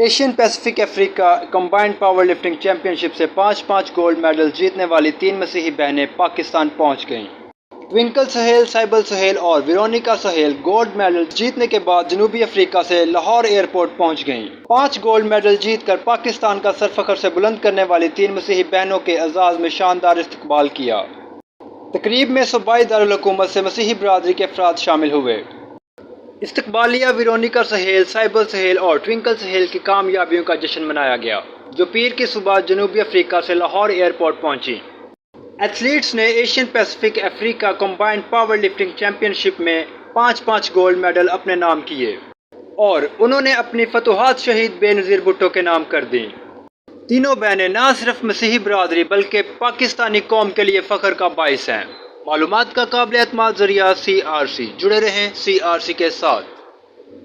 Asian Pacific افریقہ combined power lifting champion شپ سے 5 gold medal جیتنے والی 3 مسیحی بہنیں پاکستان پہنچ گئیں۔ ٹوئنکل سہیل، سائبل سہیل اور ویرونیکا سہیل گولڈ میڈل جیتنے کے بعد جنوبی افریقہ سے لاہور ایئرپورٹ پہنچ گئیں۔ 5 گولڈ میڈل جیت کر پاکستان کا سر فخر سے بلند کرنے والی 3 مسیحی بہنوں کے اعزاز میں شاندار استقبال کیا۔ تقریب میں صوبائی دارالحکومت سے مسیحی برادری کے افراد شامل ہوئے۔ استقبالیہ ویرونیکا سہیل، سائبل سہیل اور ٹوئنکل سہیل کی کامیابیوں کا جشن منایا گیا، جو پیر کی صبح جنوبی افریقہ سے لاہور ایئرپورٹ پہنچی۔ ایتھلیٹس نے ایشین پیسیفک افریقہ کمبائنڈ پاور لفٹنگ چیمپئن شپ میں 5 گولڈ میڈل اپنے نام کیے اور انہوں نے اپنی فتوحات شہید بے نظیر بھٹو کے نام کر دیں۔ تینوں بہنیں نہ صرف مسیحی برادری بلکہ پاکستانی قوم کے لیے فخر کا باعث ہیں۔ معلومات کا قابل اعتماد ذریعہ CRC، جڑے رہیں CRC کے ساتھ۔